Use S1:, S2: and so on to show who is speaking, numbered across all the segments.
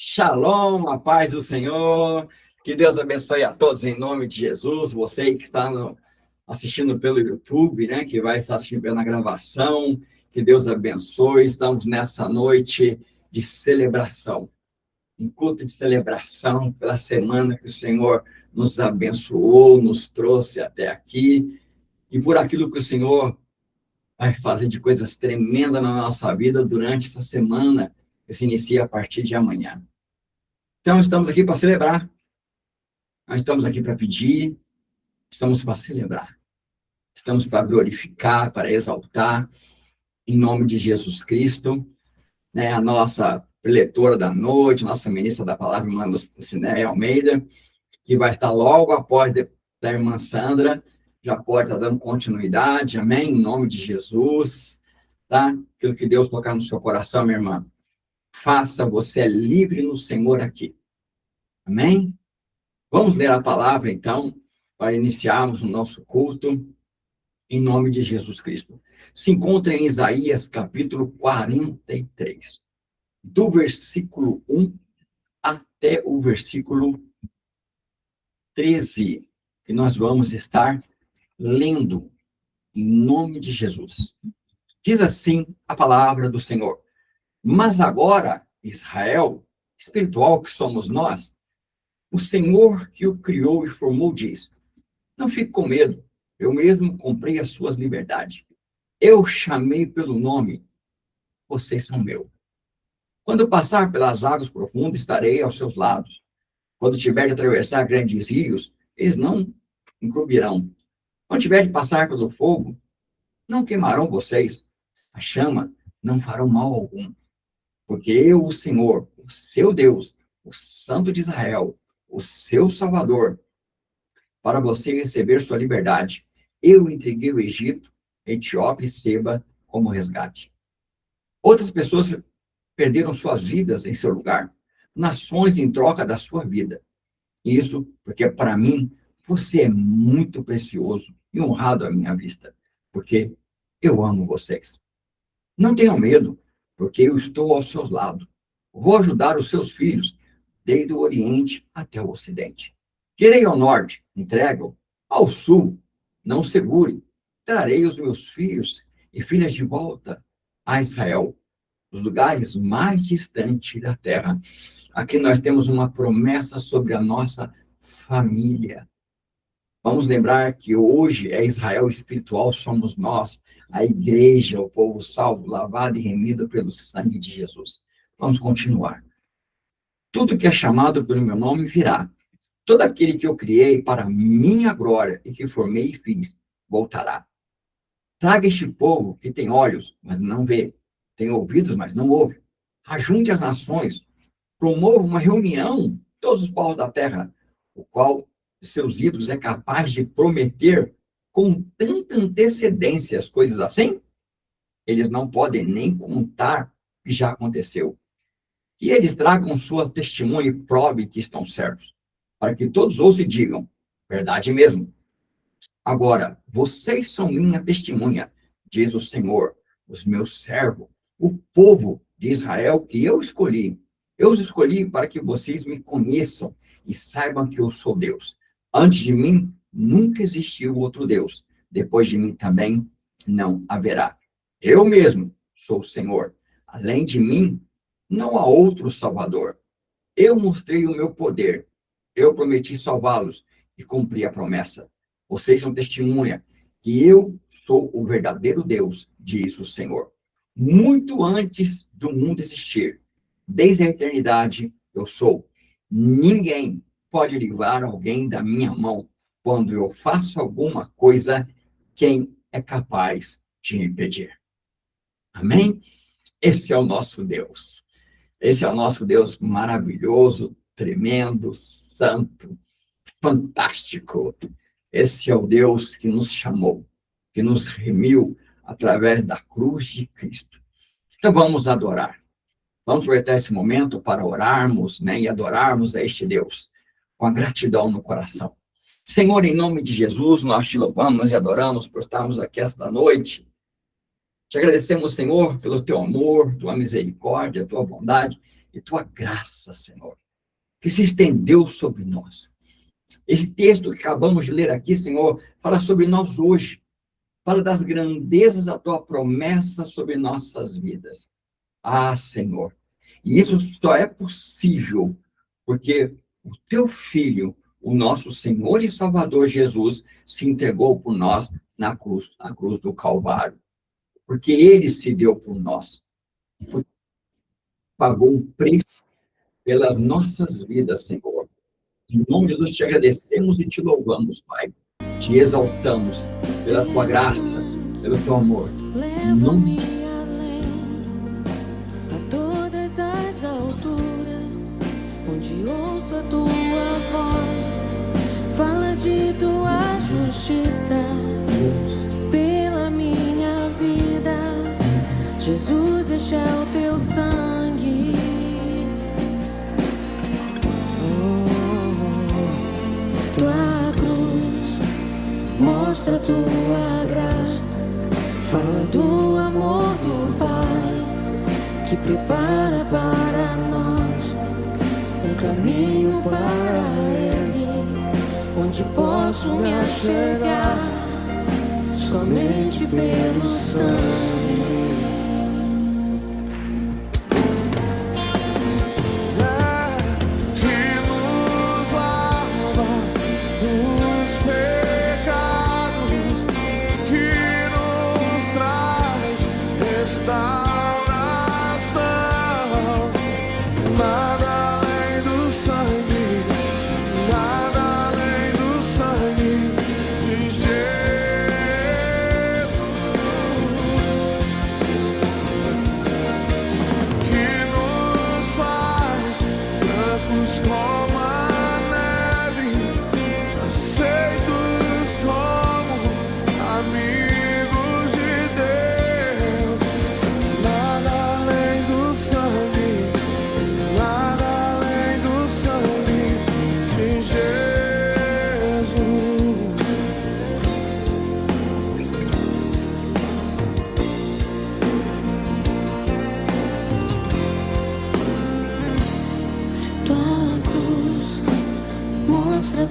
S1: Shalom, a paz do Senhor. Que Deus abençoe a todos em nome de Jesus. Você que está assistindo pelo YouTube, né? Que vai estar assistindo pela gravação. Que Deus abençoe. Estamos nessa noite de celebração. Um culto de celebração pela semana que o Senhor nos abençoou, nos trouxe até aqui. E por aquilo que o Senhor vai fazer de coisas tremendas na nossa vida durante essa semana que se inicia a partir de amanhã. Então, estamos aqui para celebrar, nós estamos aqui para pedir, estamos para celebrar, estamos para glorificar, para exaltar, em nome de Jesus Cristo, né? A nossa preletora da noite, nossa ministra da palavra, irmã Lucinéia Almeida, que vai estar logo após da irmã Sandra, já pode estar dando continuidade, amém? Em nome de Jesus, tá? Aquilo que Deus colocar no seu coração, minha irmã, faça, você é livre no Senhor aqui, amém? Vamos ler a palavra, então, para iniciarmos o nosso culto, em nome de Jesus Cristo. Se encontra em Isaías, capítulo 43, do versículo 1 até o versículo 13, que nós vamos estar lendo, em nome de Jesus. Diz assim a palavra do Senhor: mas agora, Israel, espiritual que somos nós, o Senhor que o criou e formou diz: não fique com medo, eu mesmo comprei as suas liberdades. Eu chamei pelo nome, vocês são meus. Quando passar pelas águas profundas, estarei aos seus lados. Quando tiver de atravessar grandes rios, eles não encobrirão. Quando tiver de passar pelo fogo, não queimarão vocês. A chama não fará mal algum. Porque eu, o Senhor, o seu Deus, o Santo de Israel, o seu Salvador, para você receber sua liberdade, eu entreguei o Egito, Etiópia e Seba como resgate. Outras pessoas perderam suas vidas em seu lugar, nações em troca da sua vida. Isso porque, para mim, você é muito precioso e honrado à minha vista, porque eu amo vocês. Não tenham medo, porque eu estou aos seus lados. Vou ajudar os seus filhos, desde o Oriente até o Ocidente. Irei ao norte, entrego, ao sul, não segure. Trarei os meus filhos e filhas de volta a Israel, os lugares mais distantes da terra. Aqui nós temos uma promessa sobre a nossa família. Vamos lembrar que hoje é Israel espiritual, somos nós, a igreja, o povo salvo, lavado e remido pelo sangue de Jesus. Vamos continuar. Tudo que é chamado pelo meu nome virá. Todo aquele que eu criei para minha glória e que formei e fiz, voltará. Traga este povo que tem olhos, mas não vê, tem ouvidos, mas não ouve. Ajunte as nações, promova uma reunião, todos os povos da terra, o qual seus ídolos é capaz de prometer com tanta antecedência as coisas assim? Eles não podem nem contar o que já aconteceu. Que eles tragam suas testemunhas e provem que estão certos, para que todos ouçam e digam, verdade mesmo. Agora, vocês são minha testemunha, diz o Senhor, os meus servos, o povo de Israel que eu escolhi. Eu os escolhi para que vocês me conheçam e saibam que eu sou Deus. Antes de mim, nunca existiu outro Deus. Depois de mim também não haverá. Eu mesmo sou o Senhor. Além de mim, não há outro Salvador. Eu mostrei o meu poder. Eu prometi salvá-los e cumpri a promessa. Vocês são testemunha que eu sou o verdadeiro Deus, diz o Senhor. Muito antes do mundo existir, desde a eternidade, eu sou. Ninguém pode livrar alguém da minha mão. Quando eu faço alguma coisa, quem é capaz de impedir? Amém? Esse é o nosso Deus. Esse é o nosso Deus maravilhoso, tremendo, santo, fantástico. Esse é o Deus que nos chamou, que nos remiu através da cruz de Cristo. Então vamos adorar. Vamos aproveitar esse momento para orarmos, né, e adorarmos a este Deus, com a gratidão no coração. Senhor, em nome de Jesus, nós te louvamos e adoramos por estarmos aqui esta noite. Te agradecemos, Senhor, pelo teu amor, tua misericórdia, tua bondade. e tua graça, Senhor, que se estendeu sobre nós. Esse texto que acabamos de ler aqui, Senhor, fala sobre nós hoje. Fala das grandezas da tua promessa sobre nossas vidas. Ah, Senhor, e isso só é possível porque o teu Filho, o nosso Senhor e Salvador Jesus, se entregou por nós na cruz do Calvário. Porque ele se deu por nós. Pagou um preço pelas nossas vidas, Senhor. Em nome de Jesus, te agradecemos e te louvamos, Pai. Te exaltamos pela tua graça, pelo teu amor. Em nome de
S2: a todas as alturas, onde ouço a tua voz, fala de tua justiça pela minha vida. Jesus, este é o teu sangue. Tua cruz mostra tua graça, fala do amor do Pai, que prepara para nós um caminho para Ele, onde posso me achegar somente pelo sangue.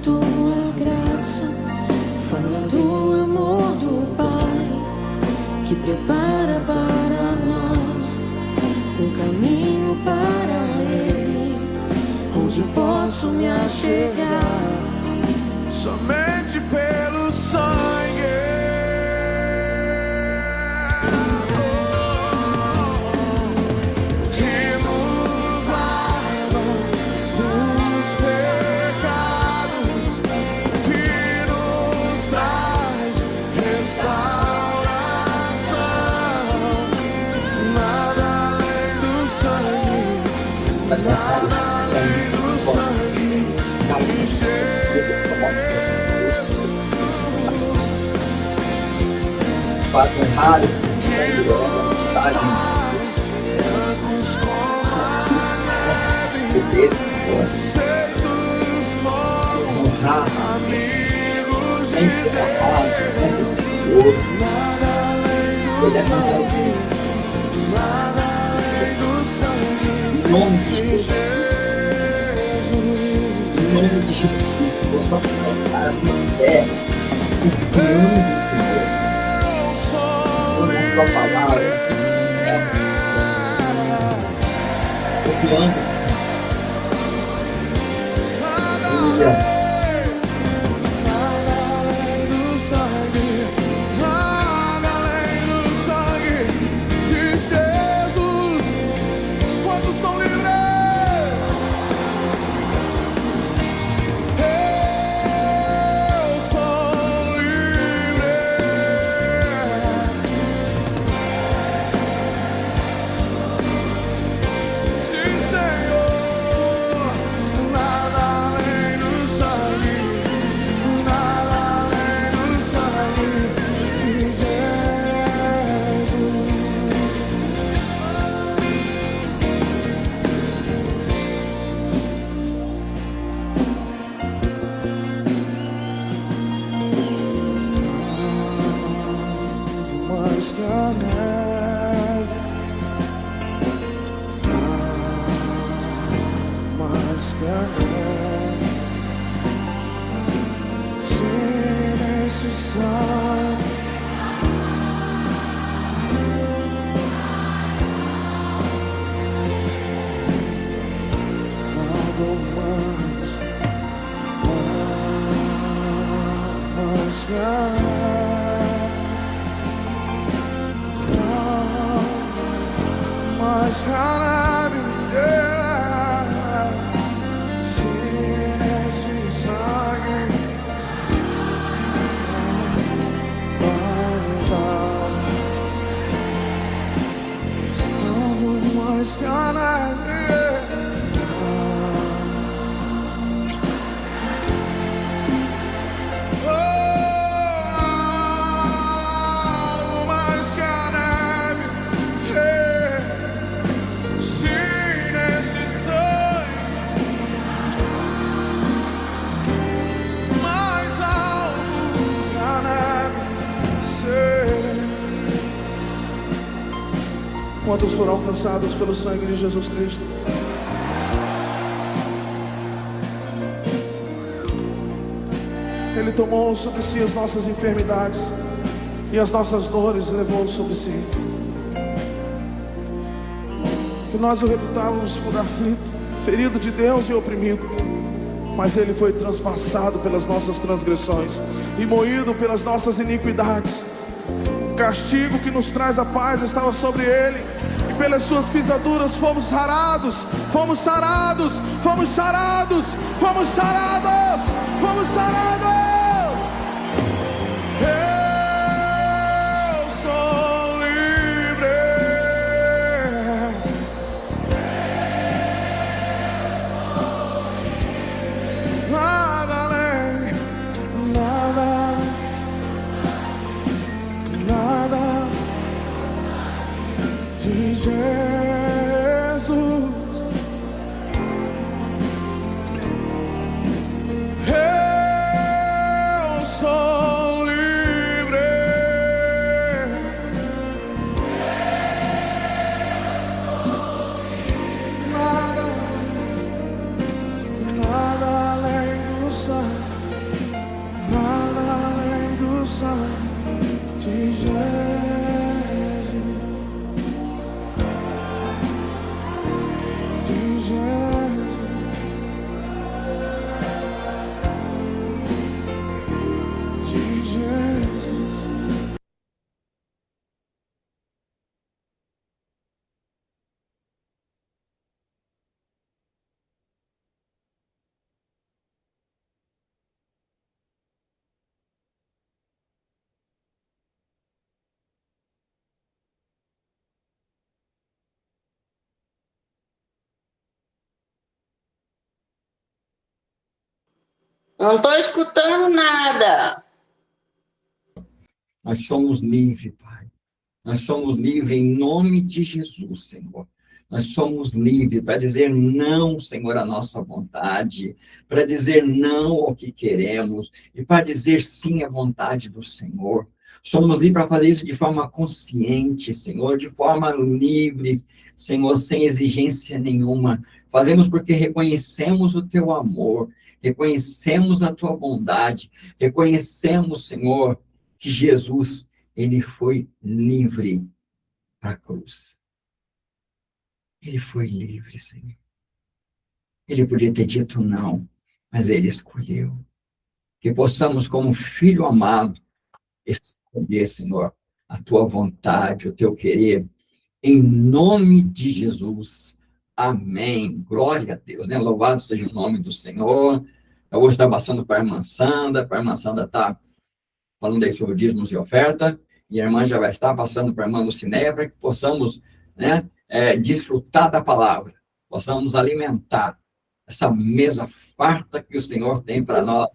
S2: Tua graça fala do amor do Pai, que prepara para nós um caminho para Ele, onde posso me achegar somente pelo sangue.
S1: Faz honrar sempre a paz, em nome de Jesus, em nome de Jesus, possa colocar a minha fé, confiando, Senhor, tua palavra, confiando, Senhor. Aleluia.
S2: Sim, Senhor, nada além do sangue.
S3: Se necessário, algo mais grande, se necessário, mais algo mais grande. Quantos foram alcançados pelo sangue de Jesus Cristo? Ele tomou sobre si as nossas enfermidades e as nossas dores levou sobre si. E nós o reputávamos por aflito, ferido de Deus e oprimido. Mas ele foi transpassado pelas nossas transgressões e moído pelas nossas iniquidades. O castigo que nos traz a paz estava sobre ele, e pelas suas pisaduras fomos sarados, fomos sarados, fomos sarados, fomos sarados, fomos sarados. Eu sou livre. Nada além, nada além, nada de Jesus. Eu sou livre. Nada, nada além do sangue, nada além do sangue de Jesus, de Jesus, de Jesus.
S4: Não estou escutando nada.
S1: Nós somos livres, Pai. Nós somos livres em nome de Jesus, Senhor. Nós somos livres para dizer não, Senhor, à nossa vontade, para dizer não ao que queremos e para dizer sim à vontade do Senhor. Somos livres para fazer isso de forma consciente, Senhor, de forma livre, Senhor, sem exigência nenhuma. Fazemos porque reconhecemos o Teu amor, reconhecemos a Tua bondade, reconhecemos, Senhor, que Jesus, Ele foi livre para a cruz. Ele foi livre, Senhor. Ele podia ter dito não, mas Ele escolheu. Que possamos, como filho amado, escolher, Senhor, a Tua vontade, o Teu querer, em nome de Jesus. Amém. Glória a Deus, né? Louvado seja o nome do Senhor. Eu vou estar passando para a irmã Sandra está falando aí sobre dízimos e oferta, e a irmã já vai estar passando para a irmã Lucinéia, para que possamos, né, desfrutar da palavra, possamos alimentar essa mesa farta que o Senhor tem para nós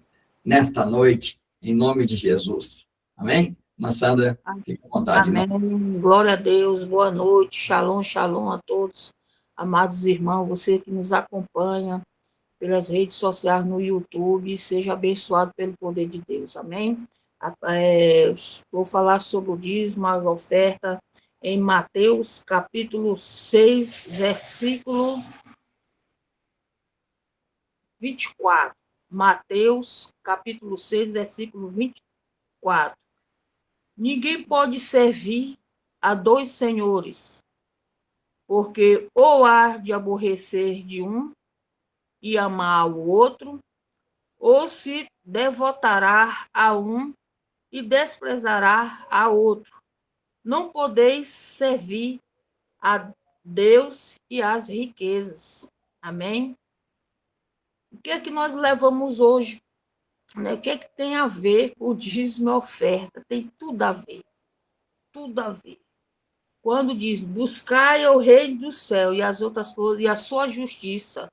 S1: nesta noite, em nome de Jesus. Amém? Irmã Sandra, fique à vontade.
S4: Amém. Glória a Deus. Boa noite. Shalom, shalom a todos. Amados irmãos, você que nos acompanha pelas redes sociais no YouTube, seja abençoado pelo poder de Deus. Amém? Vou falar sobre o dízimo, a oferta, em Mateus, capítulo 6, versículo 24. Mateus, capítulo 6, versículo 24. Ninguém pode servir a dois senhores, porque ou há de aborrecer de um e amar o outro, ou se devotará a um e desprezará a outro. Não podeis servir a Deus e às riquezas. Amém? O que é que nós levamos hoje? O que é que tem a ver o dízimo e a oferta? Tem tudo a ver. Tudo a ver. Quando diz, buscai o reino do céu e as outras coisas, e a sua justiça,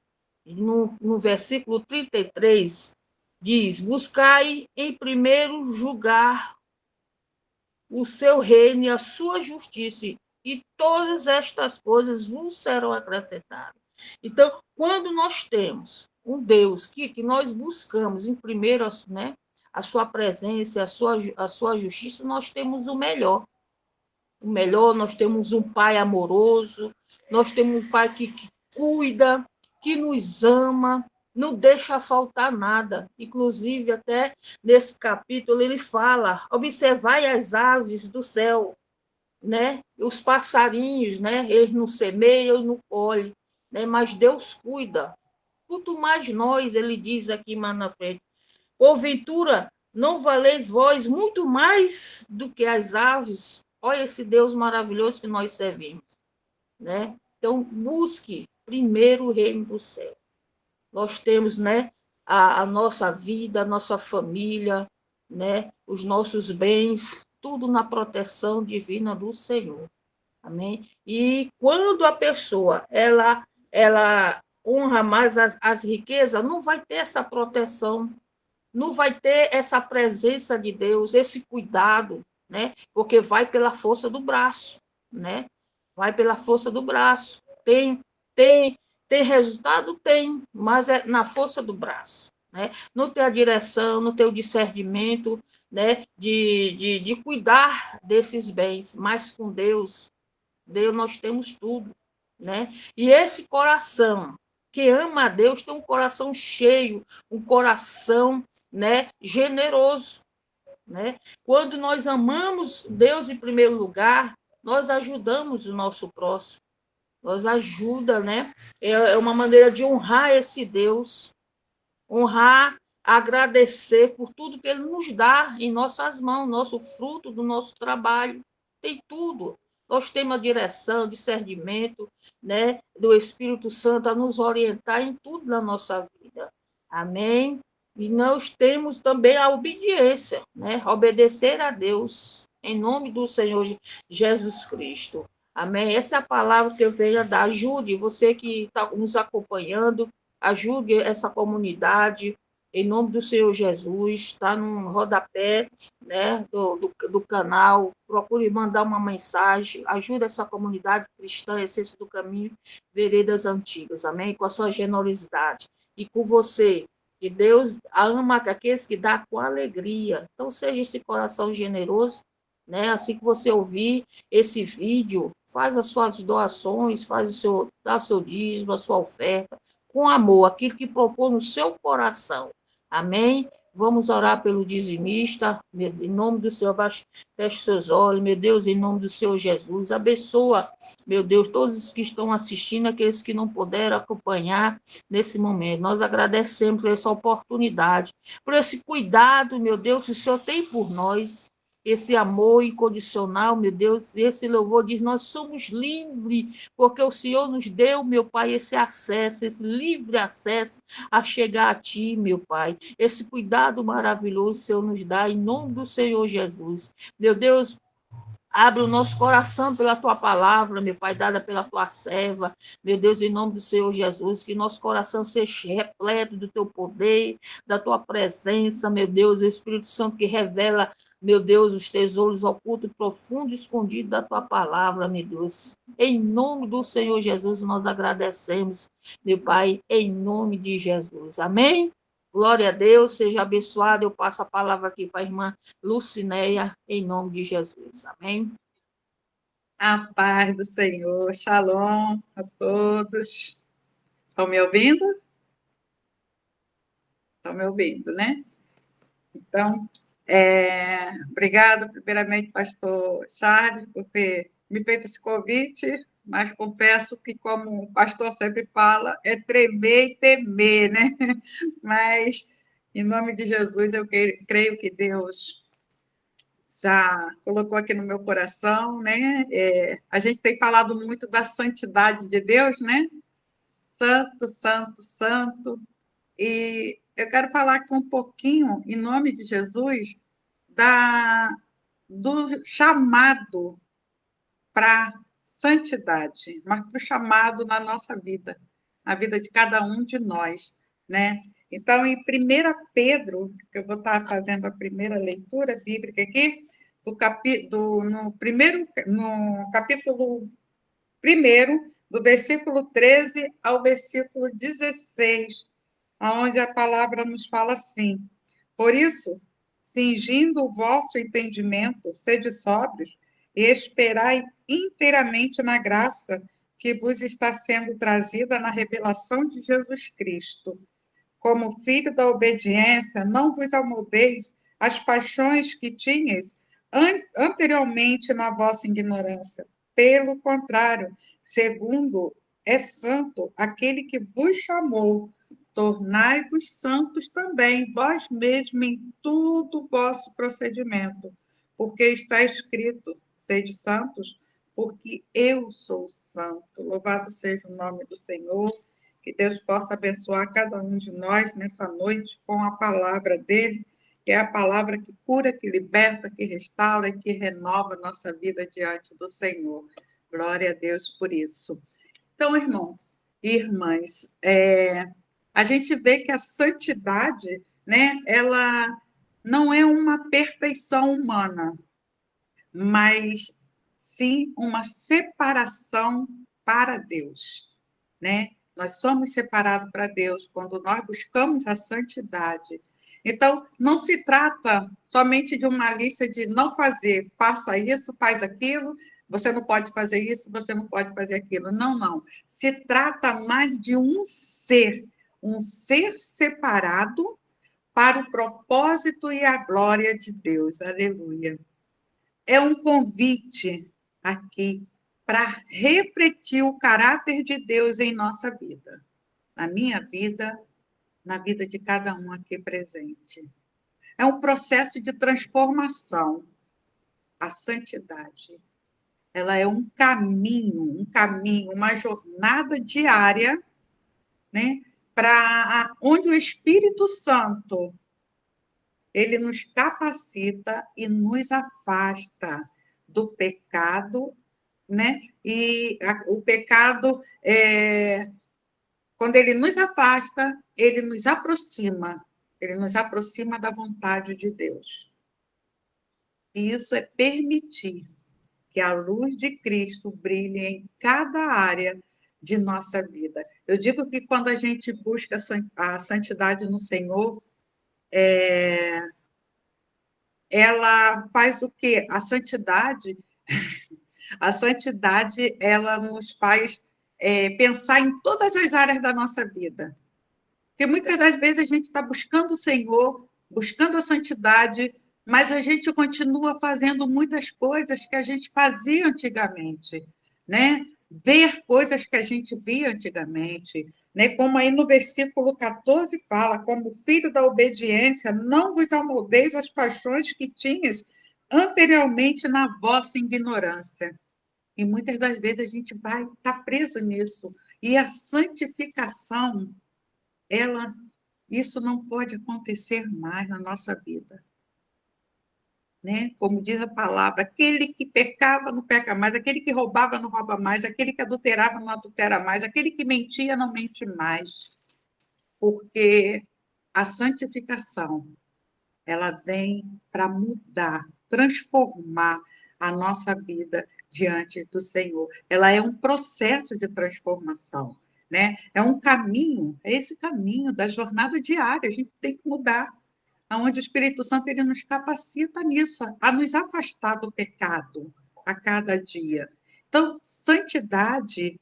S4: no versículo 33, diz, buscai em primeiro lugar o seu reino e a sua justiça, e todas estas coisas vos serão acrescentadas. Então, quando nós temos um Deus que nós buscamos em primeiro, né, a sua presença, a sua justiça, nós temos o melhor. O melhor, nós temos um Pai amoroso, nós temos um Pai que cuida, que nos ama, não deixa faltar nada. Inclusive, até nesse capítulo, ele fala, observai as aves do céu, né? Os passarinhos, né? Eles não semeiam, não colhem, né? Mas Deus cuida. Quanto mais nós, ele diz aqui mais na frente, porventura, não valeis vós muito mais do que as aves? Olha esse Deus maravilhoso que nós servimos, né? Então, busque primeiro o reino do céu. Nós temos, né, a nossa vida, a nossa família, né, os nossos bens, tudo na proteção divina do Senhor. Amém? E quando a pessoa ela honra mais as riquezas, não vai ter essa proteção, não vai ter essa presença de Deus, esse cuidado, né? Porque vai pela força do braço, né? Vai pela força do braço. Tem tem resultado? Tem, mas é na força do braço, né? Não tem a direção, não tem o discernimento, né? De cuidar desses bens, mas com Deus nós temos tudo, né? E esse coração que ama a Deus tem um coração cheio, um coração, né, generoso, né? Quando nós amamos Deus em primeiro lugar, nós ajudamos o nosso próximo, nós ajuda, né? É uma maneira de honrar esse Deus, honrar, agradecer por tudo que ele nos dá em nossas mãos, nosso fruto do nosso trabalho, tem tudo. Nós temos a direção, discernimento, né, do Espírito Santo a nos orientar em tudo na nossa vida. Amém? E nós temos também a obediência, né? Obedecer a Deus, em nome do Senhor Jesus Cristo. Amém? Essa é a palavra que eu venho a dar. Ajude você que está nos acompanhando, ajude essa comunidade, em nome do Senhor Jesus, está no rodapé, né, do canal, procure mandar uma mensagem, ajude essa comunidade cristã, Essência do Caminho, Veredas Antigas, amém? Com a sua generosidade. E com você, que Deus ama aqueles que dá com alegria. Então, seja esse coração generoso, né? Assim que você ouvir esse vídeo, faz as suas doações, dá o seu dízimo, a sua oferta, com amor, aquilo que propôs no seu coração. Amém? Vamos orar pelo dizimista, em nome do Senhor, feche seus olhos, meu Deus, em nome do Senhor Jesus, abençoa, meu Deus, todos os que estão assistindo, aqueles que não puderam acompanhar nesse momento. Nós agradecemos por essa oportunidade, por esse cuidado, meu Deus, que o Senhor tem por nós, esse amor incondicional, meu Deus, esse louvor diz, nós somos livres, porque o Senhor nos deu, meu Pai, esse acesso, esse livre acesso a chegar a Ti, meu Pai. Esse cuidado maravilhoso o Senhor nos dá, em nome do Senhor Jesus. Meu Deus, abre o nosso coração pela Tua palavra, meu Pai, dada pela Tua serva. Meu Deus, em nome do Senhor Jesus, que nosso coração seja repleto do Teu poder, da Tua presença, meu Deus, o Espírito Santo que revela, meu Deus, os tesouros ocultos, profundos, escondidos da Tua palavra, meu Deus. Em nome do Senhor Jesus, nós agradecemos, meu Pai, em nome de Jesus. Amém? Glória a Deus, seja abençoado. Eu passo a palavra aqui para a irmã Lucinéia, em nome de Jesus. Amém?
S5: A paz do Senhor, shalom a todos. Estão me ouvindo? estão me ouvindo, né? Então, obrigada, primeiramente, pastor Charles, por ter me feito esse convite, mas confesso que, como o pastor sempre fala, é tremer e temer, né? Mas, em nome de Jesus, eu creio que Deus já colocou aqui no meu coração, né? A gente tem falado muito da santidade de Deus, né? Santo, santo, santo. E eu quero falar aqui um pouquinho, em nome de Jesus, do chamado para santidade, mas para o chamado na nossa vida, na vida de cada um de nós, né? Então, em 1 Pedro, que eu vou estar fazendo a primeira leitura bíblica aqui, no capítulo 1, do versículo 13 ao versículo 16, onde a palavra nos fala assim: por isso, cingindo o vosso entendimento, sede sóbrios e esperai inteiramente na graça que vos está sendo trazida na revelação de Jesus Cristo. Como filho da obediência, não vos amoldeis às paixões que tinhais anteriormente na vossa ignorância. Pelo contrário, segundo é santo aquele que vos chamou, tornai-vos santos também, vós mesmos, em tudo o vosso procedimento, porque está escrito: sede santos, porque eu sou santo. Louvado seja o nome do Senhor. Que Deus possa abençoar cada um de nós nessa noite com a palavra dele, que é a palavra que cura, que liberta, que restaura e que renova a nossa vida diante do Senhor. Glória a Deus por isso. Então, irmãos e irmãs, a gente vê que a santidade, né, ela não é uma perfeição humana, mas sim uma separação para Deus, né? Nós somos separados para Deus quando nós buscamos a santidade. Então, não se trata somente de uma lista de não fazer, faça isso, faz aquilo, você não pode fazer isso, você não pode fazer aquilo. Não, não. Se trata mais de um ser separado para o propósito e a glória de Deus. Aleluia. É um convite aqui para refletir o caráter de Deus em nossa vida, na minha vida, na vida de cada um aqui presente. É um processo de transformação. A santidade, ela é um caminho, uma jornada diária, né, para onde o Espírito Santo ele nos capacita e nos afasta do pecado, né? E o pecado, quando ele nos afasta, ele nos aproxima da vontade de Deus. E isso é permitir que a luz de Cristo brilhe em cada área de nossa vida. Eu digo que quando a gente busca a santidade no Senhor, ela faz o quê? A santidade, ela nos faz pensar em todas as áreas da nossa vida. Porque muitas das vezes a gente está buscando o Senhor, buscando a santidade, mas a gente continua fazendo muitas coisas que a gente fazia antigamente, né? Ver coisas que a gente via antigamente, né? Como aí no versículo 14 fala: como filho da obediência, não vos amoldeis às paixões que tinhas anteriormente na vossa ignorância. E muitas das vezes a gente vai estar preso nisso. E a santificação, isso não pode acontecer mais na nossa vida. Né? Como diz a palavra, aquele que pecava não peca mais, aquele que roubava não rouba mais, aquele que adulterava não adultera mais, aquele que mentia não mente mais. Porque a santificação, ela vem para mudar, transformar a nossa vida diante do Senhor. Ela é um processo de transformação, né? É um caminho, é esse caminho da jornada diária, a gente tem que mudar, onde o Espírito Santo ele nos capacita nisso, a nos afastar do pecado a cada dia. Então, santidade,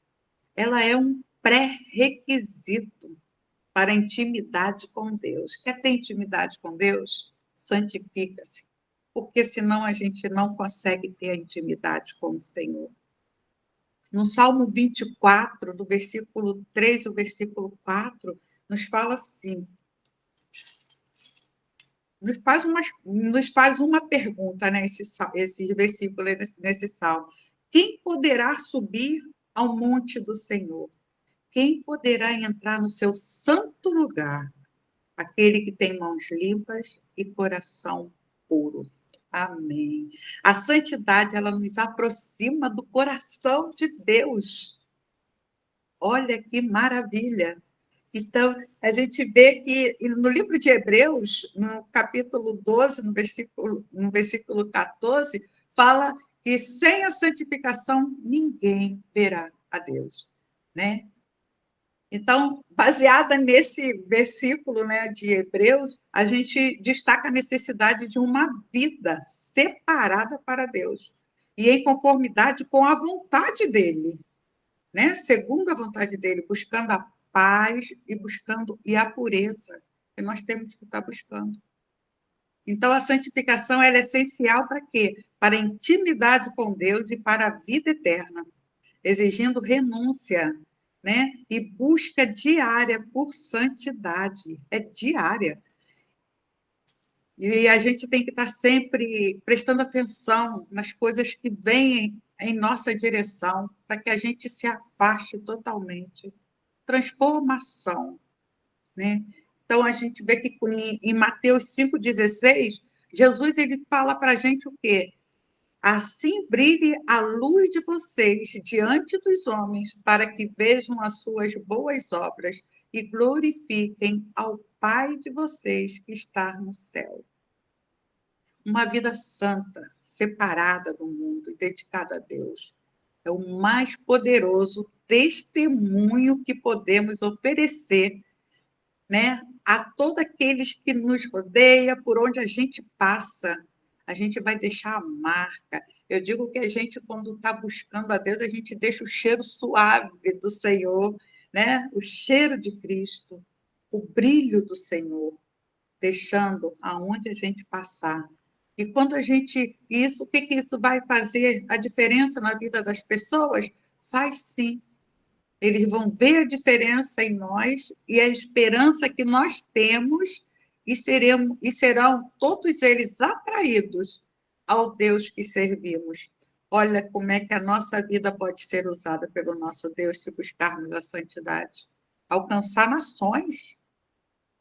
S5: ela é um pré-requisito para a intimidade com Deus. Quer ter intimidade com Deus? Santifica-se, porque senão a gente não consegue ter a intimidade com o Senhor. No Salmo 24, do versículo 3 ao versículo 4, nos fala assim, nos faz uma pergunta, né, esse versículo nesse salmo. Quem poderá subir ao monte do Senhor? Quem poderá entrar no seu santo lugar? Aquele que tem mãos limpas e coração puro. Amém. A santidade, ela nos aproxima do coração de Deus. Olha que maravilha. Então, a gente vê que no livro de Hebreus, no capítulo 12, no versículo 14, fala que sem a santificação ninguém verá a Deus, né? Então, baseada nesse versículo, né, de Hebreus, a gente destaca a necessidade de uma vida separada para Deus e em conformidade com a vontade dele, né? Segundo a vontade dele, buscando a paz e a pureza que nós temos que estar buscando. Então, a santificação ela é essencial para quê? Para a intimidade com Deus e para a vida eterna, exigindo renúncia, né? E busca diária por santidade. É diária. E a gente tem que estar sempre prestando atenção nas coisas que vêm em nossa direção, para que a gente se afaste totalmente. Transformação, né? Então, a gente vê que em Mateus 5,16, Jesus ele fala para a gente o quê? Assim brilhe a luz de vocês diante dos homens, para que vejam as suas boas obras e glorifiquem ao Pai de vocês que está no céu. Uma vida santa, separada do mundo e dedicada a Deus, é o mais poderoso testemunho que podemos oferecer, né, a todos aqueles que nos rodeiam, por onde a gente passa. A gente vai deixar a marca. Eu digo que a gente, quando está buscando a Deus, a gente deixa o cheiro suave do Senhor, né? O cheiro de Cristo, o brilho do Senhor, deixando aonde a gente passar. E quando a gente... o que isso vai fazer a diferença na vida das pessoas? Faz sim. Eles vão ver a diferença em nós e a esperança que nós temos e serão todos eles atraídos ao Deus que servimos. Olha como é que a nossa vida pode ser usada pelo nosso Deus se buscarmos a santidade. Alcançar nações.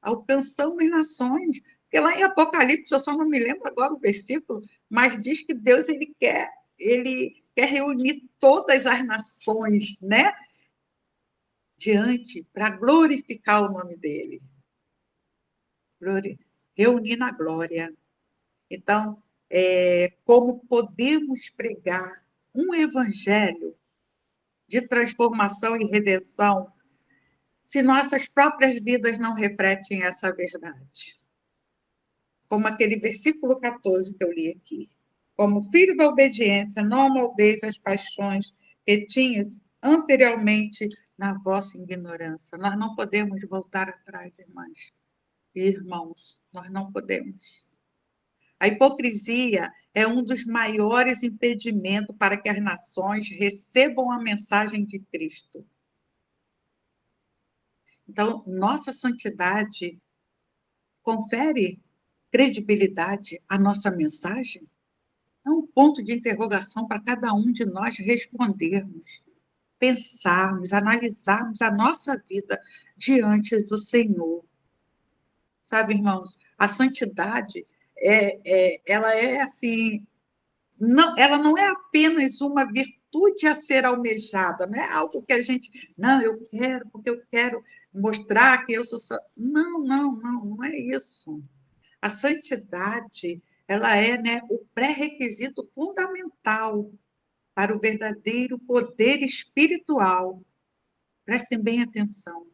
S5: Alcançamos nações. Porque lá em Apocalipse, eu só não me lembro agora o versículo, mas diz que Deus ele quer reunir todas as nações, né? Diante, para glorificar o nome dele. Reunir na glória. Então, como podemos pregar um evangelho de transformação e redenção se nossas próprias vidas não refletem essa verdade? Como aquele versículo 14 que eu li aqui. Como filho da obediência, não amoldeis as paixões que tinhas anteriormente na vossa ignorância. Nós não podemos voltar atrás, irmãs e irmãos. Nós não podemos. A hipocrisia é um dos maiores impedimentos para que as nações recebam a mensagem de Cristo. Então, nossa santidade confere credibilidade à nossa mensagem? É um ponto de interrogação para cada um de nós respondermos, pensarmos, analisarmos a nossa vida diante do Senhor. Sabe, irmãos, a santidade, ela é assim, ela não é apenas uma virtude a ser almejada, não é algo que a gente, não, eu quero, porque eu quero mostrar que eu sou santo. Não é isso. A santidade, ela é, né, o pré-requisito fundamental para o verdadeiro poder espiritual. Prestem bem atenção.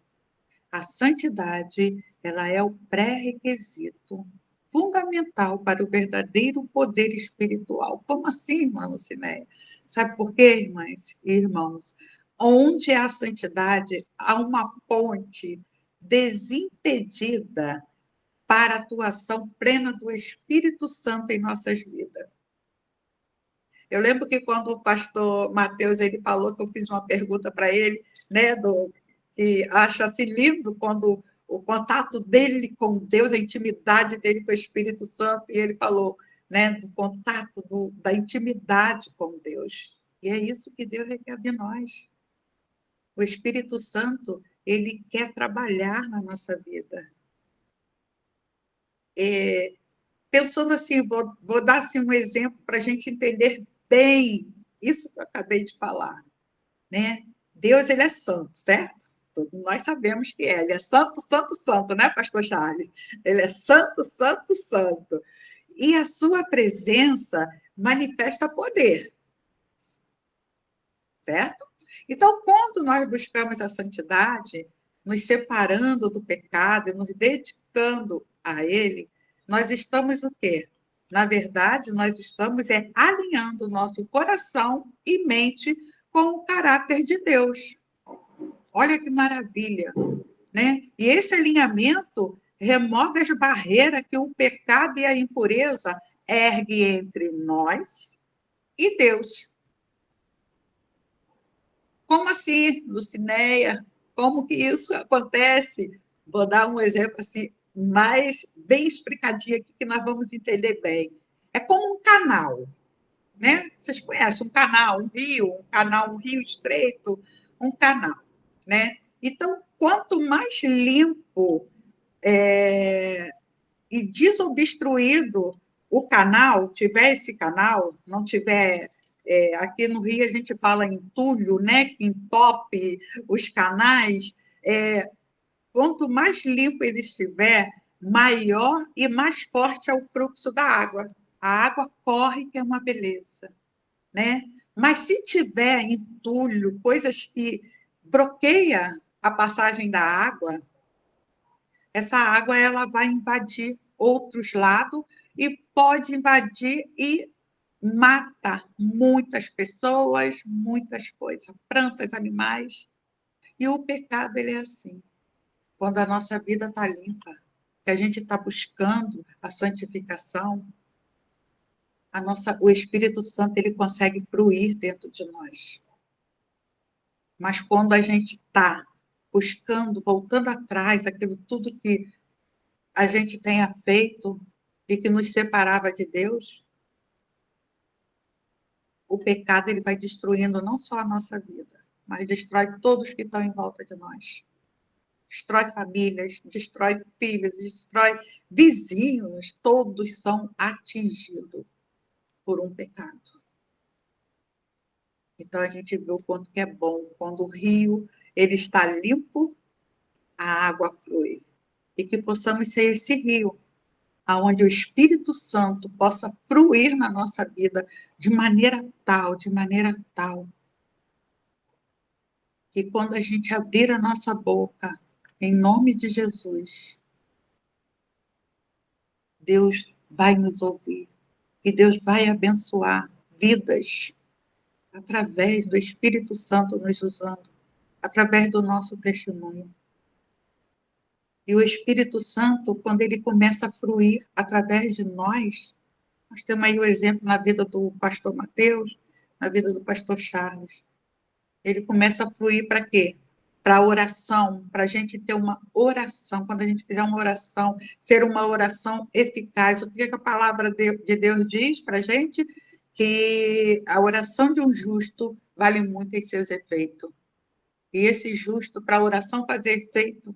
S5: A santidade, ela é o pré-requisito fundamental para o verdadeiro poder espiritual. Como assim, irmã Lucinéia? Sabe por quê, irmãs e irmãos? Onde há santidade, há uma ponte desimpedida para a atuação plena do Espírito Santo em nossas vidas. Eu lembro que quando o pastor Mateus ele falou, que eu fiz uma pergunta para ele, né, que acha assim lindo quando o contato dele com Deus, a intimidade dele com o Espírito Santo, e ele falou, né, do contato, da intimidade com Deus. E é isso que Deus requer de nós. O Espírito Santo, ele quer trabalhar na nossa vida. Pensando assim, vou dar assim, um exemplo para a gente entender bem isso que eu acabei de falar, né? Deus, ele é santo, certo? Todos nós sabemos que é. Ele é santo, santo, santo, né, pastor Charles? Ele é santo, santo, santo. E a sua presença manifesta poder, certo? Então, quando nós buscamos a santidade, nos separando do pecado e nos dedicando a ele, nós estamos o quê? Na verdade, nós estamos alinhando o nosso coração e mente com o caráter de Deus. Olha que maravilha, né? E esse alinhamento remove as barreiras que o pecado e a impureza erguem entre nós e Deus. Como assim, Lucinéia? Como que isso acontece? Vou dar um exemplo assim, mais bem explicadinho aqui, que nós vamos entender bem. É como um canal, né? Vocês conhecem um canal, um rio estreito, um canal, né? Então, quanto mais limpo e desobstruído o canal, tiver esse canal, não tiver... aqui no Rio a gente fala entulho, né? Que entope os canais. Quanto mais limpo ele estiver, maior e mais forte é o fluxo da água. A água corre, que é uma beleza, né? Mas se tiver entulho, coisas que bloqueiam a passagem da água, essa água ela vai invadir outros lados e pode invadir e mata muitas pessoas, muitas coisas, plantas, animais. E o pecado ele é assim. Quando a nossa vida está limpa, que a gente está buscando a santificação, o Espírito Santo ele consegue fluir dentro de nós. Mas quando a gente está buscando, voltando atrás, aquilo tudo que a gente tenha feito e que nos separava de Deus, o pecado ele vai destruindo não só a nossa vida, mas destrói todos que estão em volta de nós. Destrói famílias, destrói filhos, destrói vizinhos, todos são atingidos por um pecado. Então, a gente vê o quanto que é bom. Quando o rio ele está limpo, a água flui. E que possamos ser esse rio, onde o Espírito Santo possa fluir na nossa vida de maneira tal, que quando a gente abrir a nossa boca, em nome de Jesus, Deus vai nos ouvir. E Deus vai abençoar vidas através do Espírito Santo nos usando, através do nosso testemunho. E o Espírito Santo, quando ele começa a fluir através de nós temos aí o exemplo na vida do pastor Mateus, na vida do pastor Charles. Ele começa a fluir para quê? Para a oração, para a gente ter uma oração, quando a gente fizer uma oração, ser uma oração eficaz. O que a palavra de Deus diz para a gente? Que a oração de um justo vale muito em seus efeitos. E esse justo, para a oração fazer efeito,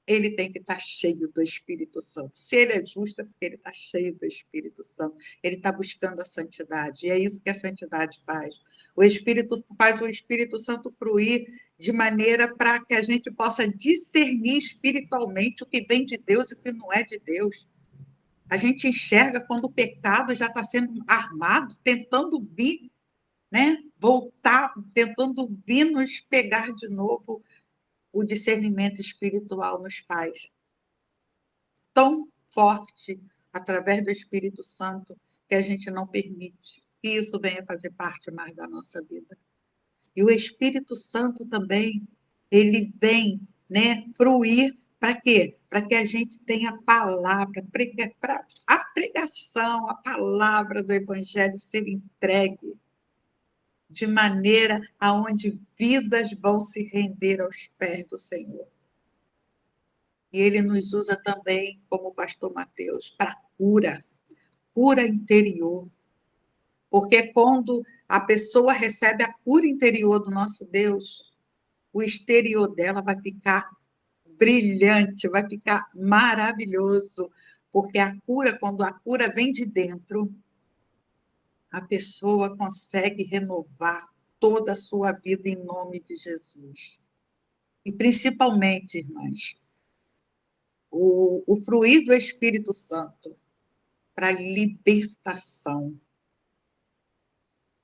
S5: ele tem que estar cheio do Espírito Santo. Se ele é justo, é porque ele está cheio do Espírito Santo. Ele está buscando a santidade. E é isso que a santidade faz. O Espírito faz o Espírito Santo fluir de maneira para que a gente possa discernir espiritualmente o que vem de Deus e o que não é de Deus. A gente enxerga quando o pecado já está sendo armado, tentando vir, né? Voltar, tentando vir nos pegar de novo. O discernimento espiritual nos faz tão forte, através do Espírito Santo, que a gente não permite que isso venha fazer parte mais da nossa vida. E o Espírito Santo também, ele vem, né, fruir Para quê? Para que a gente tenha a palavra, a pregação, a palavra do Evangelho ser entregue de maneira aonde vidas vão se render aos pés do Senhor. E Ele nos usa também, como o pastor Mateus, para cura interior. Porque quando a pessoa recebe a cura interior do nosso Deus, o exterior dela vai ficar brilhante, vai ficar maravilhoso, porque quando a cura vem de dentro, a pessoa consegue renovar toda a sua vida em nome de Jesus. E principalmente, irmãs, o fruir do Espírito Santo para libertação.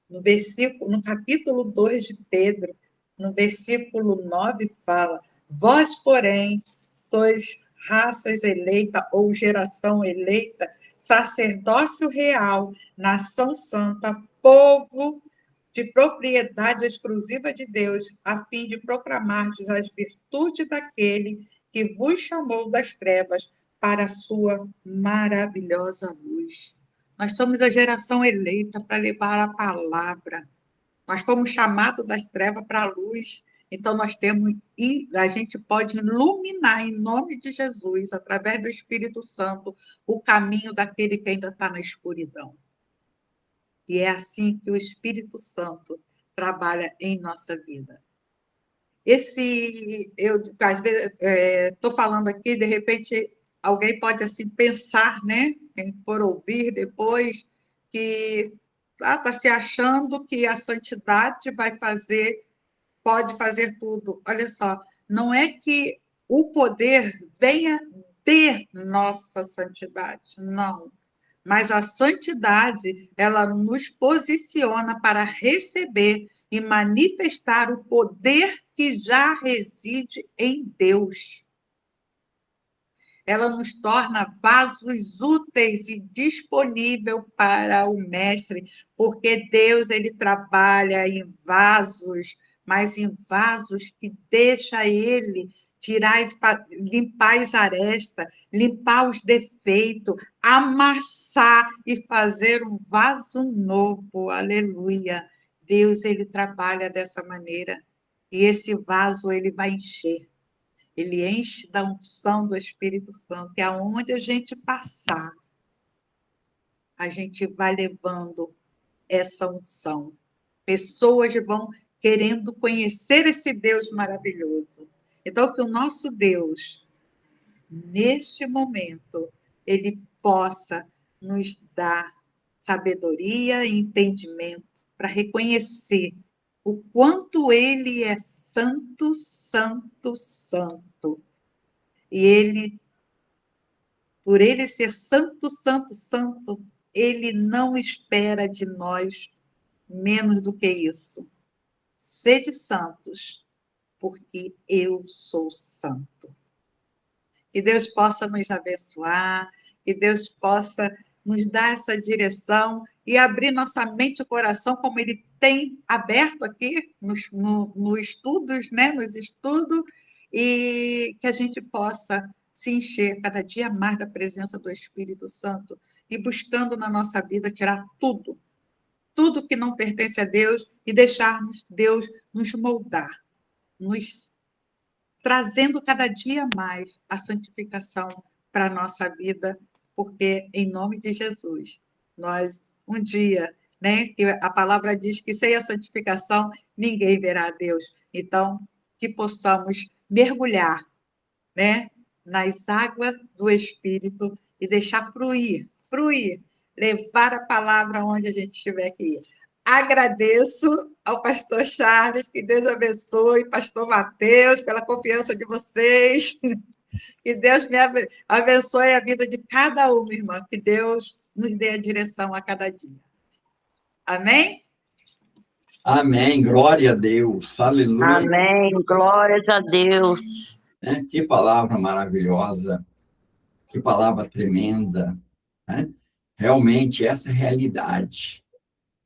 S5: No capítulo 2 de Pedro, no versículo 9, fala: vós, porém, sois raças eleita ou geração eleita, sacerdócio real, nação santa, povo de propriedade exclusiva de Deus, a fim de proclamardes as virtudes daquele que vos chamou das trevas para a sua maravilhosa luz. Nós somos a geração eleita para levar a palavra. Nós fomos chamados das trevas para a luz. Então, a gente pode iluminar, em nome de Jesus, através do Espírito Santo, o caminho daquele que ainda está na escuridão. E é assim que o Espírito Santo trabalha em nossa vida. Eu às vezes estou falando aqui, de repente alguém pode assim pensar, né? Quem for ouvir depois, que está se achando que a santidade pode fazer tudo. Olha só, não é que o poder venha de nossa santidade, não. Mas a santidade, ela nos posiciona para receber e manifestar o poder que já reside em Deus. Ela nos torna vasos úteis e disponíveis para o Mestre, porque Deus ele trabalha em vasos, mas em vasos que deixa ele limpar as arestas, limpar os defeitos, amassar e fazer um vaso novo. Aleluia! Deus ele trabalha dessa maneira. E esse vaso ele vai encher. Ele enche da unção do Espírito Santo, e aonde a gente passar, a gente vai levando essa unção. Pessoas vão querendo conhecer esse Deus maravilhoso. Então, que o nosso Deus, neste momento, ele possa nos dar sabedoria e entendimento para reconhecer o quanto ele é santo, santo, santo. E por ele ser santo, santo, santo, ele não espera de nós menos do que isso. Sede santos, porque eu sou santo. Que Deus possa nos abençoar, que Deus possa nos dar essa direção e abrir nossa mente e coração, como Ele tem aberto aqui nos estudos, né? Nos estudos, e que a gente possa se encher cada dia mais da presença do Espírito Santo e buscando na nossa vida tirar tudo que não pertence a Deus e deixarmos Deus nos moldar, nos trazendo cada dia mais a santificação para a nossa vida, porque, em nome de Jesus, nós, um dia, né, que a palavra diz que sem a santificação ninguém verá a Deus. Então, que possamos mergulhar, né, nas águas do Espírito e deixar fluir, levar a palavra onde a gente estiver aqui. Agradeço ao pastor Charles, que Deus abençoe, pastor Mateus, pela confiança de vocês. Que Deus me abençoe a vida de cada uma, irmã. Que Deus nos dê a direção a cada dia. Amém?
S1: Amém. Glória a Deus. Aleluia.
S6: Amém. Glórias a Deus.
S1: Que palavra maravilhosa. Que palavra tremenda. Né? Realmente, essa é a realidade.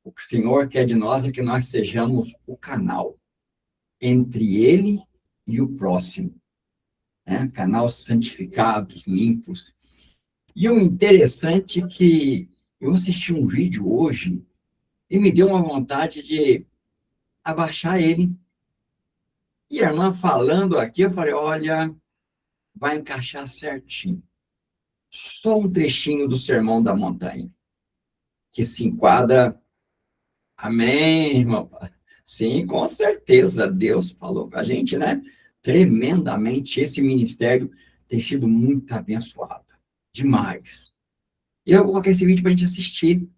S1: O que o Senhor quer de nós é que nós sejamos o canal entre Ele e o próximo. né? Canal Santificados, Limpos. E o interessante é que eu assisti um vídeo hoje e me deu uma vontade de abaixar ele. E a irmã falando aqui, eu falei, olha, vai encaixar certinho. Só um trechinho do Sermão da Montanha, que se enquadra. Amém, irmão? Sim, com certeza, Deus falou com a gente, né? Tremendamente, esse ministério tem sido muito abençoado. Demais. E eu vou colocar esse vídeo para a gente assistir.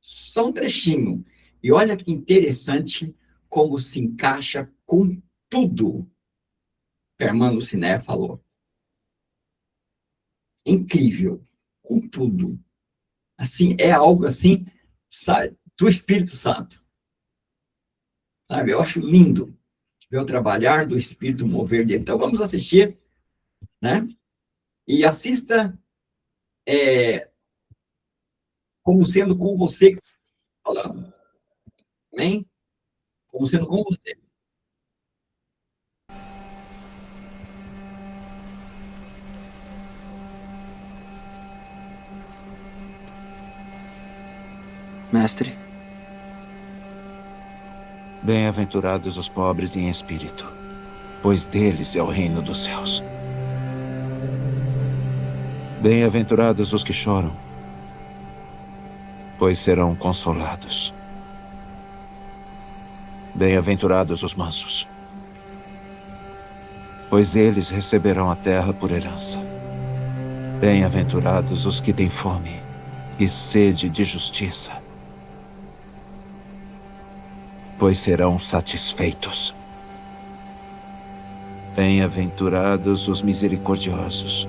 S1: Só um trechinho. E olha que interessante como se encaixa com tudo que a irmã Luciné falou. Incrível. Com tudo. Assim, é algo assim, sabe, do Espírito Santo. Sabe? Eu acho lindo ver o trabalhar do Espírito mover dele. Então, vamos assistir, né? E assista como sendo com você falando. Amém? Como sendo com você.
S7: Mestre,
S8: Bem-aventurados os pobres em espírito, pois deles é o reino dos céus. Bem-aventurados os que choram, pois serão consolados. Bem-aventurados os mansos, pois eles receberão a terra por herança. Bem-aventurados os que têm fome e sede de justiça, pois serão satisfeitos. Bem-aventurados os misericordiosos,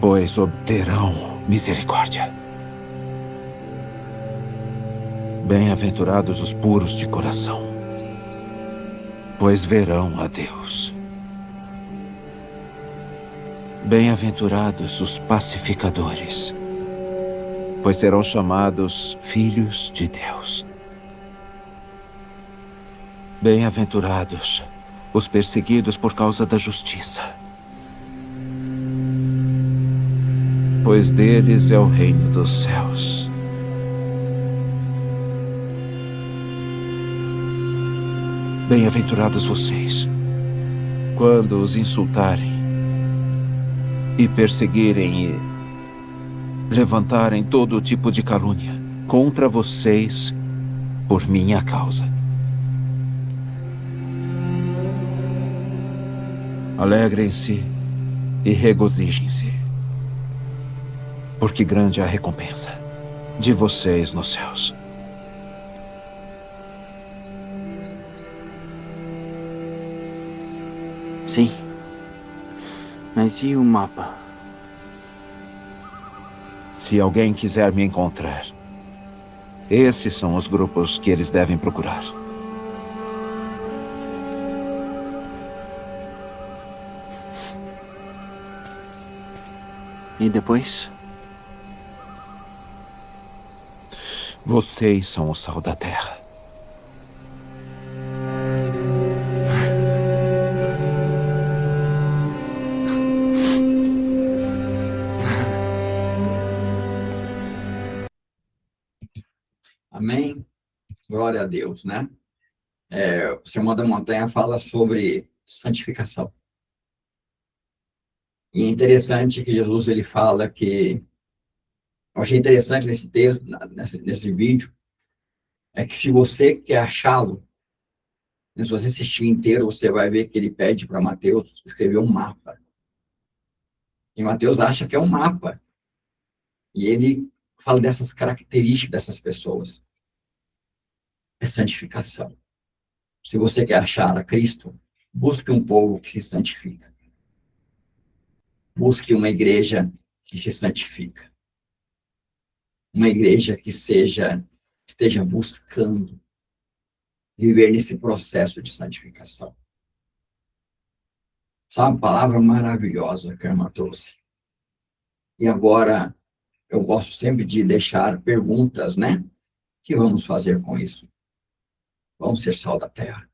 S8: pois obterão misericórdia. Bem-aventurados os puros de coração, pois verão a Deus. Bem-aventurados os pacificadores, pois serão chamados filhos de Deus. Bem-aventurados os perseguidos por causa da justiça, pois deles é o reino dos céus. Bem-aventurados vocês, quando os insultarem e perseguirem e levantarem todo tipo de calúnia contra vocês por minha causa. Alegrem-se e regozijem-se, porque grande é a recompensa de vocês nos céus.
S7: sim. Mas e o mapa?
S8: Se alguém quiser me encontrar, esses são os grupos que eles devem procurar.
S7: E depois?
S8: Vocês são o sal da terra.
S1: Amém? Glória a Deus, né? O Sermão da Montanha fala sobre santificação. E é interessante que Jesus ele fala que, eu achei interessante nesse texto, nesse vídeo, é que se você quer achá-lo, se você assistir inteiro, você vai ver que ele pede para Mateus escrever um mapa. E Mateus acha que é um mapa. E ele fala dessas características dessas pessoas. É santificação. Se você quer achar a Cristo, busque um povo que se santifica. Busque uma igreja que se santifica. Uma igreja que esteja buscando viver nesse processo de santificação. Sabe, palavra maravilhosa que a irmã trouxe. E agora, eu gosto sempre de deixar perguntas, né? O que vamos fazer com isso? Vamos ser sal da terra.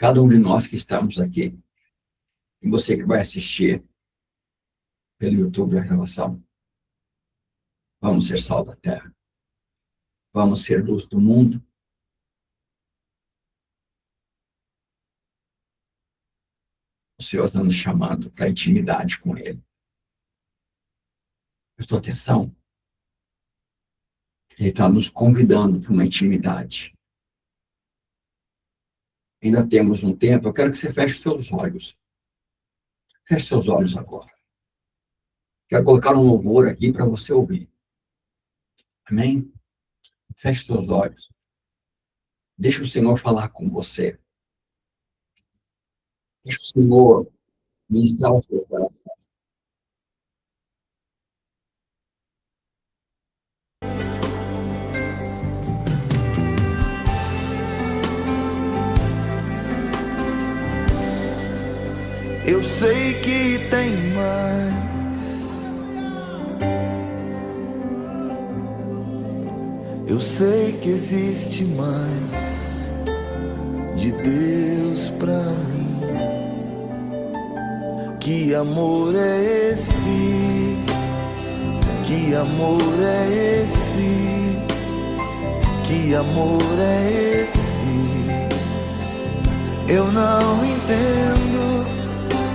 S1: cada um de nós que estamos aqui, e você que vai assistir pelo YouTube a gravação. Vamos ser sal da terra. Vamos ser luz do mundo. O Senhor está nos chamando para intimidade com Ele. Prestou atenção? Ele está nos convidando para uma intimidade. Ainda temos um tempo. Eu quero que você feche seus olhos. Feche seus olhos agora. Quero colocar um louvor aqui para você ouvir. Amém? Feche seus olhos. Deixa o Senhor falar com você. Deixa o Senhor ministrar o seu coração.
S9: Eu sei que tem mais. Eu sei que existe mais de Deus pra mim. Que amor é esse? Que amor é esse? Que amor é esse? Eu não entendo.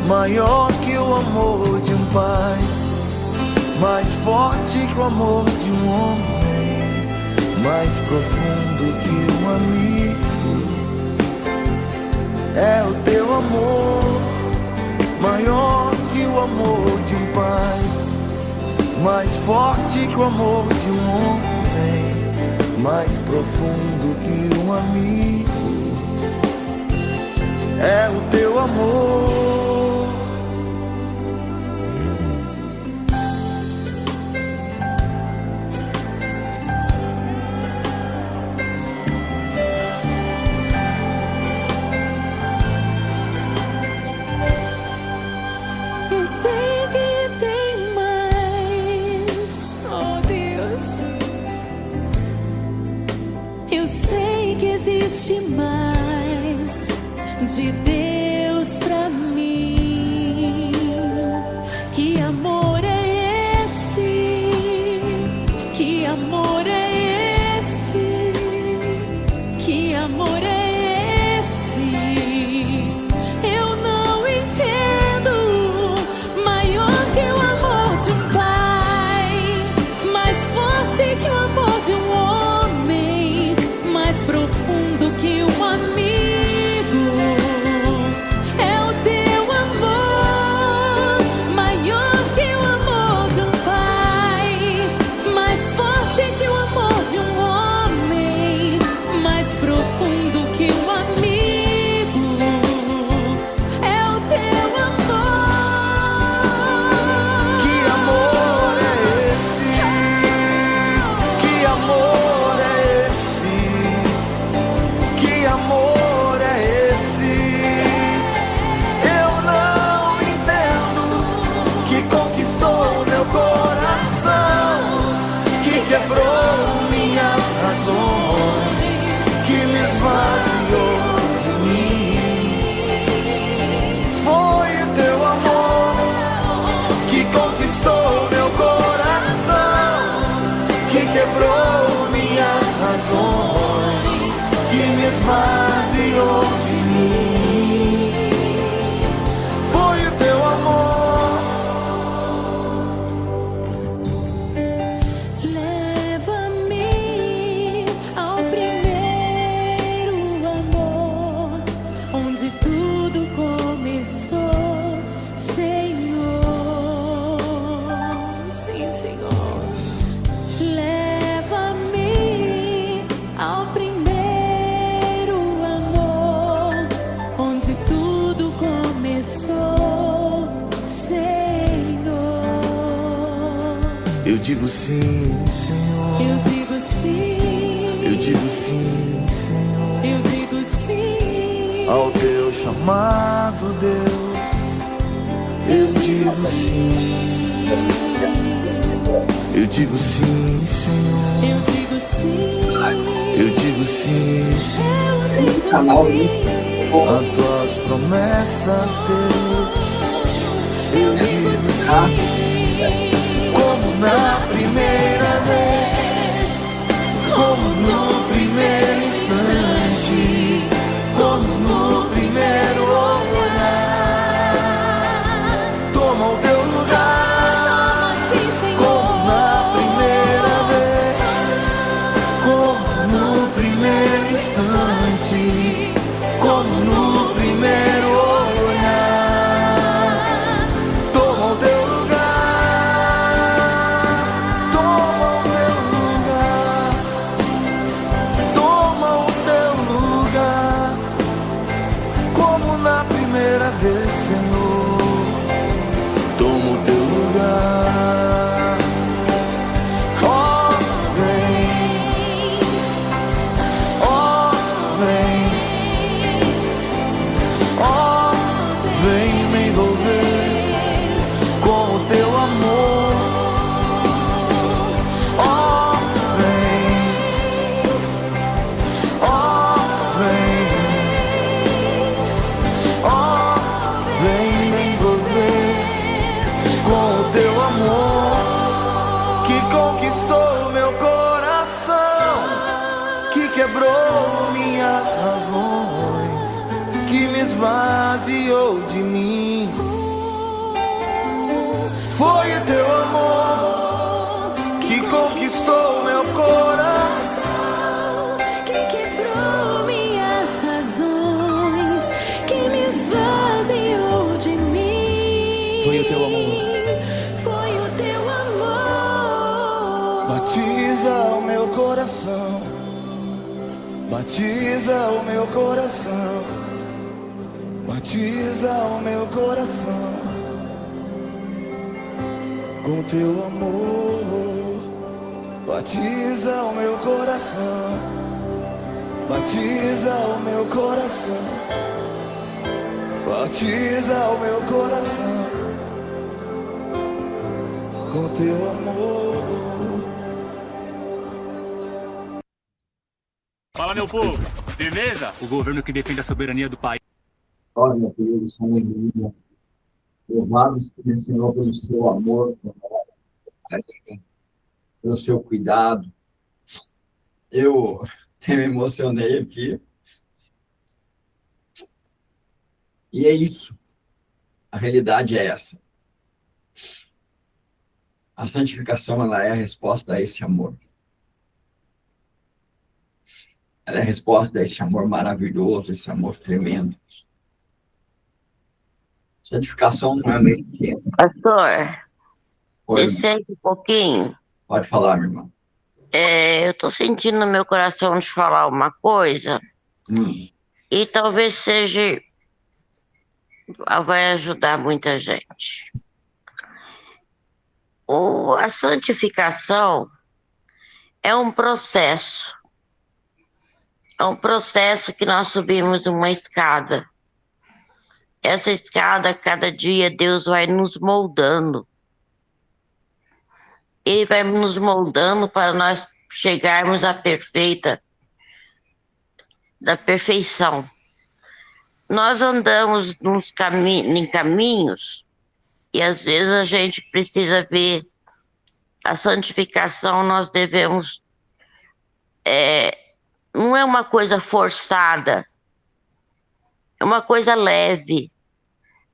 S9: Maior que o amor de um pai, mais forte que o amor de um homem, mais profundo que um amigo. É o teu amor, maior que o amor de um pai, mais forte que o amor de um homem, mais profundo que um amigo. É o teu amor.
S2: Eu sei que tem mais, oh Deus. Eu sei que existe mais de Deus pra mim. Que amor é esse? Que amor é esse? Que amor é esse? Eu não entendo. Maior que o amor de um pai, mais forte que o amor de um homem, mais profundo que um amigo.
S9: Quebrou minhas razões, que me esvaziou de mim. Foi o teu amor que conquistou meu coração, que quebrou minhas razões, que me esvaziou de mim. Foi o teu amor. Eu digo sim, Senhor.
S2: Eu digo sim.
S9: Eu digo sim, Senhor.
S2: Eu digo sim.
S9: Ao teu chamado, Deus. Eu digo sim. Eu digo sim, Senhor.
S2: Eu digo sim.
S9: Eu digo sim, Senhor.
S2: Eu digo sim.
S9: a tuas promessas, Deus. Eu digo sim, como na primeira vez, como no primeiro instante, como no primeiro olhar. Toma o teu lugar, como na primeira vez, como no primeiro instante, como no primeiro olhar. Toma o teu lugar, toma o teu lugar, toma o teu lugar, como na primeira vez, Senhor. Toma o teu lugar. Oh, vem, oh, vem, oh, vem me envolver com o teu amor. Oh, vem, oh, vem me envolver com o teu amor, que conquistou meu coração, que quebrou minhas razões, que me esvaziou de mim. Foi o teu amor que conquistou meu coração,
S2: que quebrou minhas razões, que me esvaziou de mim.
S3: Foi o teu amor.
S2: Foi o teu amor.
S9: Batiza o meu coração, batiza o meu coração, batiza o meu coração com teu amor. Batiza o meu coração, batiza o meu coração, batiza o meu coração com teu amor.
S10: Fala, meu povo, beleza? O governo que defende a soberania do país.
S1: Glória a Deus, aleluia. Louvado seja o Senhor pelo seu amor, pelo seu cuidado. Eu me emocionei aqui. E é isso. A realidade é essa. A santificação, ela é a resposta a esse amor. Ela é a resposta a esse amor maravilhoso, esse amor tremendo. Santificação não é mesmo.
S6: Pastor,
S1: Oi,
S6: descende um pouquinho.
S1: pode falar, minha irmã.
S6: Eu tô sentindo no meu coração de falar uma coisa e talvez seja, vai ajudar muita gente. A santificação é um processo. É um processo que nós subimos uma escada. Essa escada, cada dia, Deus vai nos moldando. Ele vai nos moldando para nós chegarmos à da perfeição. Nós andamos em caminhos e às vezes a gente precisa ver a santificação, nós devemos... não é uma coisa forçada, é uma coisa leve.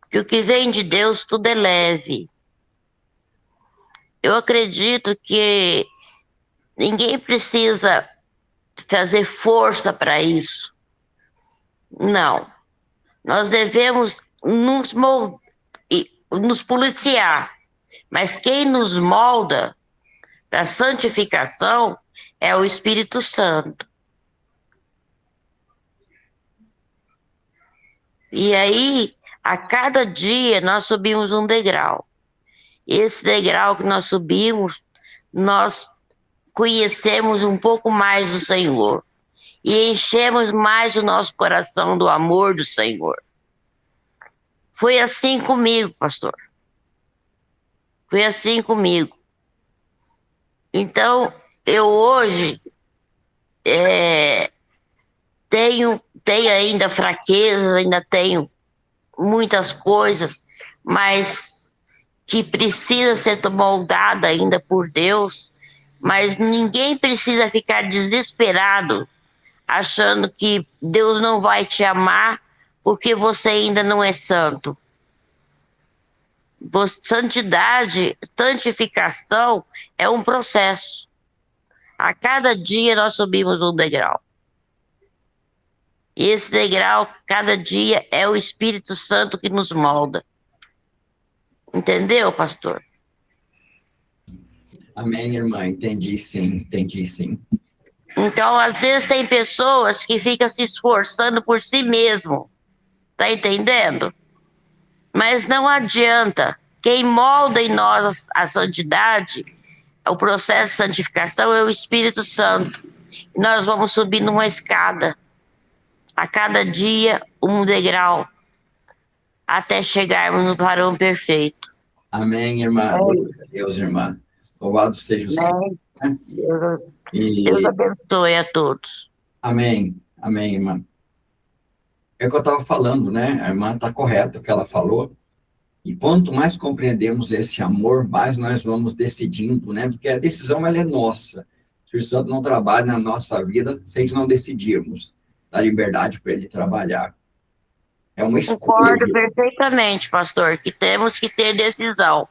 S6: Porque o que vem de Deus, tudo é leve. Eu acredito que ninguém precisa fazer força para isso. Não. Nós devemos nos policiar. Mas quem nos molda para a santificação é o Espírito Santo. E aí, a cada dia, nós subimos um degrau. Esse degrau que nós subimos, nós conhecemos um pouco mais do Senhor. E enchemos mais o nosso coração do amor do Senhor. Foi assim comigo, pastor. Foi assim comigo. Então, eu hoje tenho tenho ainda fraquezas, ainda tenho muitas coisas, mas que precisa ser moldada ainda por Deus, mas ninguém precisa ficar desesperado achando que Deus não vai te amar porque você ainda não é santo. Santidade, santificação é um processo. A cada dia nós subimos um degrau. E esse degrau, cada dia, é o Espírito Santo que nos molda. Entendeu, pastor?
S1: Amém, irmã. Entendi sim, entendi sim.
S6: Então, às vezes, tem pessoas que ficam se esforçando por si mesmo. Tá entendendo? Mas não adianta. Quem molda em nós a santidade, o processo de santificação é o Espírito Santo. E nós vamos subir numa escada. A cada dia, um degrau. Até chegarmos no varão perfeito.
S1: Amém, irmã. Glória a Deus, irmã. Louvado seja o Senhor.
S6: Deus abençoe a todos.
S1: Amém, amém, irmã. É o que eu estava falando, né? A irmã está correta o que ela falou. E quanto mais compreendemos esse amor, mais nós vamos decidindo, né? Porque a decisão, ela é nossa. O Espírito Santo não trabalha na nossa vida se a gente não decidirmos. Dá liberdade para ele trabalhar. É uma escolha.
S6: Concordo perfeitamente, pastor, que temos que ter decisão.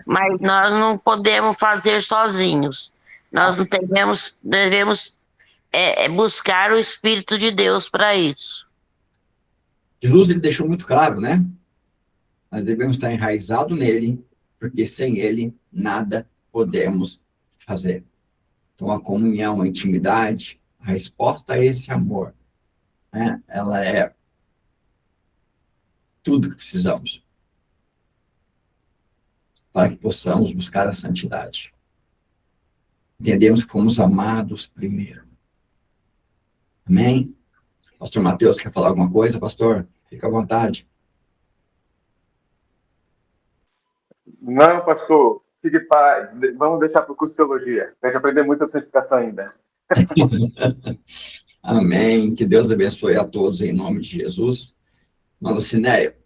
S6: Mas nós não podemos fazer sozinhos. Nós não devemos buscar o Espírito de Deus para isso.
S1: Jesus, ele deixou muito claro, né? Nós devemos estar enraizados nele, porque sem ele nada podemos fazer. Então, a comunhão, a intimidade, a resposta a esse amor, né? Ela é tudo que precisamos para que possamos buscar a santidade. Entendemos que fomos amados primeiro. Amém? Pastor Mateus, quer falar alguma coisa, pastor? Fica à vontade.
S11: Não, pastor. Fique em paz. Vamos deixar para o curso de teologia. Tem que aprender muito a santificação ainda.
S1: Amém. Que Deus abençoe a todos em nome de Jesus. Irmã Lucinéia,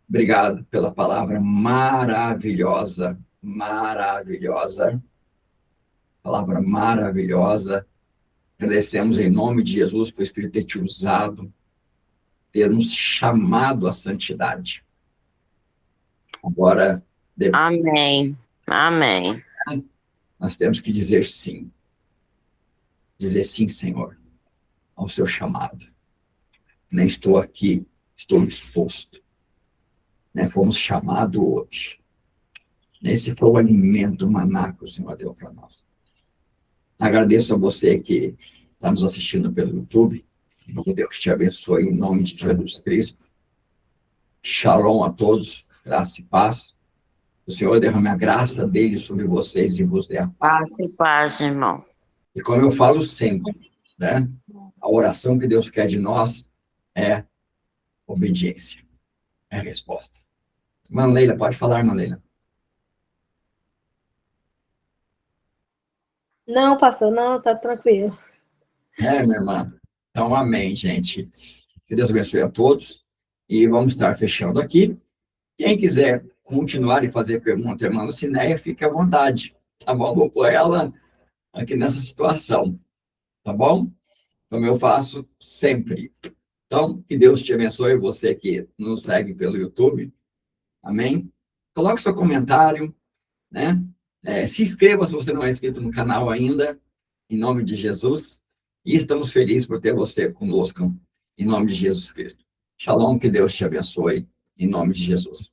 S1: obrigado pela palavra maravilhosa, maravilhosa. Palavra maravilhosa. Agradecemos em nome de Jesus por o Espírito ter te usado, ter nos chamado à santidade. Agora,
S6: amém, amém.
S1: Nós temos que dizer sim. Dizer sim, Senhor, ao seu chamado. Nem estou aqui, estou disposto. Né? Fomos chamados hoje. Esse foi o alimento, o maná que o Senhor deu para nós. Agradeço a você que está nos assistindo pelo YouTube. Que Deus te abençoe em nome de Jesus Cristo. Shalom a todos, graça e paz. O Senhor derrame a graça dele sobre vocês e vos dê a paz.
S6: Paz e paz, irmão.
S1: E como eu falo sempre, né? A oração que Deus quer de nós é obediência. É a resposta. Irmã Leila, pode falar, irmã Leila.
S12: Não, pastor, não, tá tranquilo.
S1: Minha irmã. Então, amém, gente. Que Deus abençoe a todos. E vamos estar fechando aqui. Quem quiser continuar e fazer pergunta, irmã Lucinéia, fique à vontade. Tá bom? Vou pôr ela aqui nessa situação. Tá bom? Como eu faço sempre. Então, que Deus te abençoe, você que nos segue pelo YouTube. Amém? Coloque seu comentário, né? Se inscreva se você não é inscrito no canal ainda, em nome de Jesus. E estamos felizes por ter você conosco, em nome de Jesus Cristo. Shalom, que Deus te abençoe, em nome de Jesus.